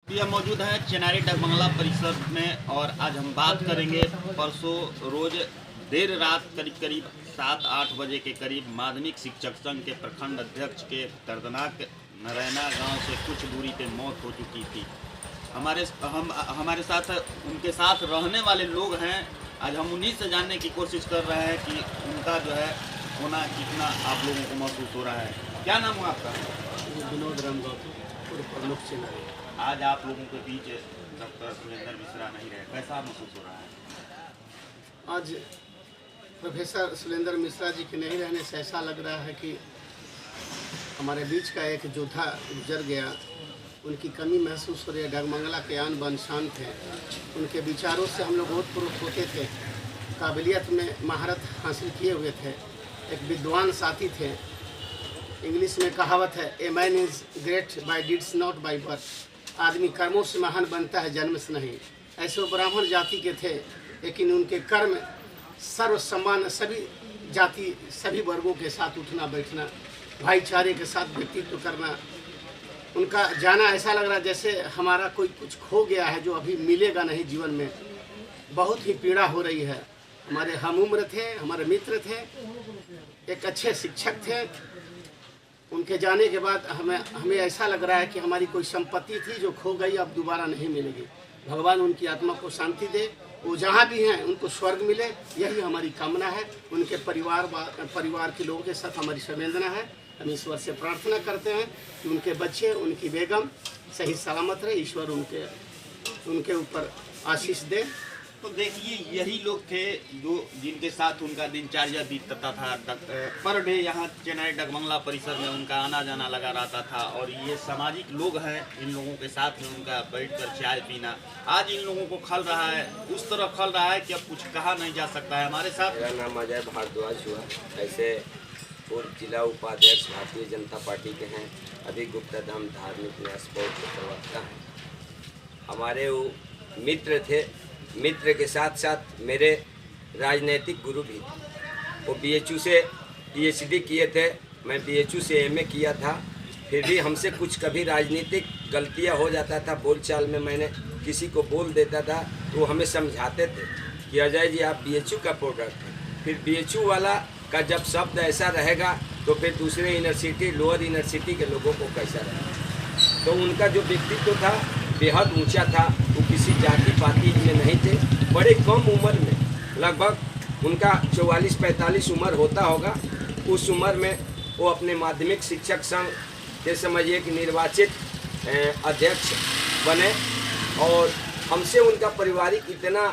यह मौजूद है चेनारी डगमंगला परिसर में और आज हम बात करेंगे परसों रोज देर रात करीब 7-8 बजे के करीब माध्यमिक शिक्षक संघ के प्रखंड अध्यक्ष के दर्दनाक नरैना गांव से कुछ दूरी पे मौत हो चुकी थी। हमारे साथ उनके साथ रहने वाले लोग हैं। आज हम उन्हीं से जानने की कोशिश कर रहे हैं कि उनका जो है होना कितना आप लोगों को महसूस हो रहा है। क्या नाम है आपका? विनोद रामगौतम और प्रमुख चेनारी। आज आप लोगों के बीच डॉक्टर सुलेंद्र मिश्रा नहीं रहे, कैसा महसूस हो रहा है? आज प्रोफेसर सुलेंद्र मिश्रा जी के नहीं रहने से ऐसा लग रहा है कि हमारे बीच का एक योद्धा गुजर गया। उनकी कमी महसूस हो रही है। डगमंगला के आन बान शान थे। उनके विचारों से हम लोग ओतप्रोत होते थे। काबिलियत में महारत हासिल किए हुए थे। एक विद्वान साथी थे। इंग्लिश में कहावत है, a man is great by deeds not by birth. आदमी कर्मों से महान बनता है, जन्म से नहीं। ऐसे वो ब्राह्मण जाति के थे, लेकिन उनके कर्म सर्व सम्मान, सभी जाति सभी वर्गों के साथ उठना बैठना, भाईचारे के साथ व्यक्तित्व करना। उनका जाना ऐसा लग रहा है जैसे हमारा कोई कुछ खो गया है जो अभी मिलेगा नहीं जीवन में। बहुत ही पीड़ा हो रही है। हमारे हम उम्र थे, हमारे मित्र थे, एक अच्छे शिक्षक थे। उनके जाने के बाद हमें ऐसा लग रहा है कि हमारी कोई संपत्ति थी जो खो गई, अब दोबारा नहीं मिलेगी। भगवान उनकी आत्मा को शांति दे। वो जहाँ भी हैं उनको स्वर्ग मिले, यही हमारी कामना है। उनके परिवार के लोगों के साथ हमारी संवेदना है। हम ईश्वर से प्रार्थना करते हैं कि उनके बच्चे, उनकी बेगम सही सलामत रहे। ईश्वर उनके ऊपर आशीष दे। तो देखिए, यही लोग थे जो जिनके साथ उनका दिनचर्या बीतता था। पर डे यहाँ चेनारी डगमंगला परिसर में उनका आना जाना लगा रहता था। और ये सामाजिक लोग हैं, इन लोगों के साथ में उनका बैठकर चाय पीना आज इन लोगों को खल रहा है, उस तरह खल रहा है कि अब कुछ कहा नहीं जा सकता है। हमारे साथ मेरा नाम अजय भारद्वाज हुआ। ऐसे पूर्व जिला उपाध्यक्ष भारतीय जनता पार्टी के हैं। अभी गुप्तधाम धार्मिक न्यास बोर्ड के प्रवक्ता हैं। हमारे वो मित्र थे। मित्र के साथ साथ मेरे राजनीतिक गुरु भी थे। वो बीएचयू से पीएचडी किए थे, मैं बीएचयू से एमए किया था। फिर भी हमसे कुछ कभी राजनीतिक गलतियां हो जाता था, बोलचाल में मैंने किसी को बोल देता था तो वो हमें समझाते थे कि अजय जी आप बीएचयू का प्रोडक्ट हैं। फिर बीएचयू वाला का जब शब्द ऐसा रहेगा तो फिर दूसरे यूनिवर्सिटी, लोअर यूनिवर्सिटी के लोगों को कैसा रहेगा। तो उनका जो व्यक्तित्व था बेहद ऊंचा था। वो किसी जाति पाति में नहीं थे। बड़े कम उम्र में, लगभग उनका 44-45 उम्र होता होगा, उस उम्र में वो अपने माध्यमिक शिक्षक संघ के समझिए कि निर्वाचित अध्यक्ष बने। और हमसे उनका पारिवारिक इतना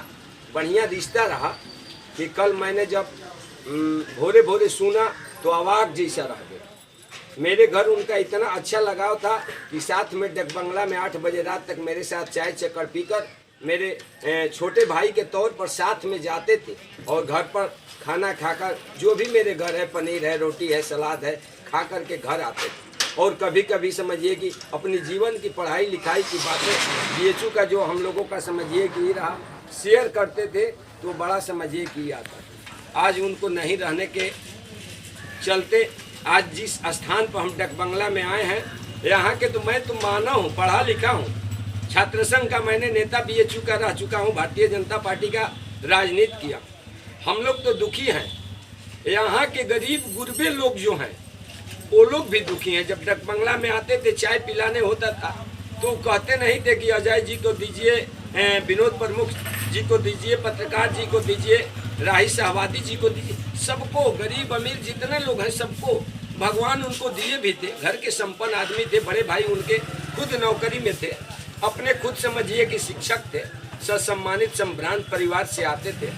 बढ़िया रिश्ता रहा कि कल मैंने जब भोरे भोरे सुना तो अवाक जैसा रह गया। मेरे घर उनका इतना अच्छा लगाव था कि साथ में डगमंगला में 8 बजे रात तक मेरे साथ चाय चक्कर पीकर मेरे छोटे भाई के तौर पर साथ में जाते थे। और घर पर खाना खाकर, जो भी मेरे घर है, पनीर है, रोटी है, सलाद है, खा कर के घर आते थे। और कभी कभी समझिए कि अपनी जीवन की पढ़ाई लिखाई की बातें बीएचयू का जो हम लोगों का समझिए कि रहा शेयर करते थे, तो बड़ा समझिए कि आता था। आज उनको नहीं रहने के चलते आज जिस स्थान पर हम डगमंगला में आए हैं, यहाँ के तो मैं तो माना हूँ, पढ़ा लिखा हूँ, छात्र संघ का मैंने नेता बीएचयू का रह चुका हूँ, भारतीय जनता पार्टी का राजनीति किया। हम लोग तो दुखी हैं। यहाँ के गरीब गुरबे लोग जो हैं वो लोग भी दुखी हैं। जब डगमंगला में आते थे, चाय पिलाने होता था तो कहते नहीं थे कि अजय जी को दीजिए, विनोद प्रमुख जी को दीजिए, पत्रकार जी को दीजिए, राही शाहवादी जी को दीजिए। सबको, गरीब अमीर जितने लोग हैं सबको भगवान उनको दिए भी थे। घर के संपन्न आदमी थे। बड़े भाई उनके खुद नौकरी में थे, अपने खुद समझिए कि शिक्षक थे। ससम्मानित संभ्रांत परिवार से आते थे।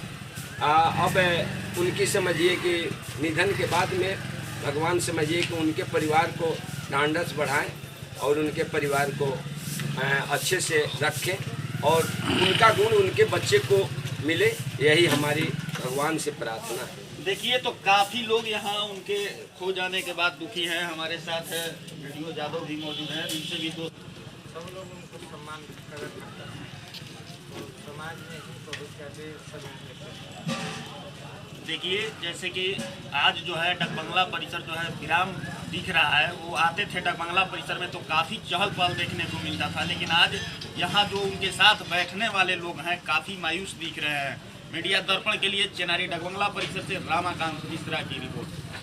अब उनकी समझिए कि निधन के बाद में भगवान समझिए कि उनके परिवार को ढांढस बढ़ाएं और उनके परिवार को अच्छे से रखें और उनका गुण उनके बच्चे को मिले, यही हमारी भगवान से प्रार्थना है। देखिए, तो काफ़ी लोग यहाँ उनके खो जाने के बाद दुखी हैं। हमारे साथ है वीडियो यादव भी मौजूद हैं, जिनसे भी दोस्त सब लोग उनको सम्मान करते हैं। समाज में ही बहुत ज़्यादा सब देखिए, जैसे कि आज जो है डगमंगला परिसर जो है विराम दिख रहा है। वो आते थे डगमंगला परिसर में तो काफ़ी चहल पहल देखने को मिलता था, लेकिन आज यहाँ जो उनके साथ बैठने वाले लोग हैं काफ़ी मायूस दिख रहे हैं। मीडिया दर्पण के लिए चेनारी डगमंगला परिसर से रामाकांत मिश्रा की रिपोर्ट।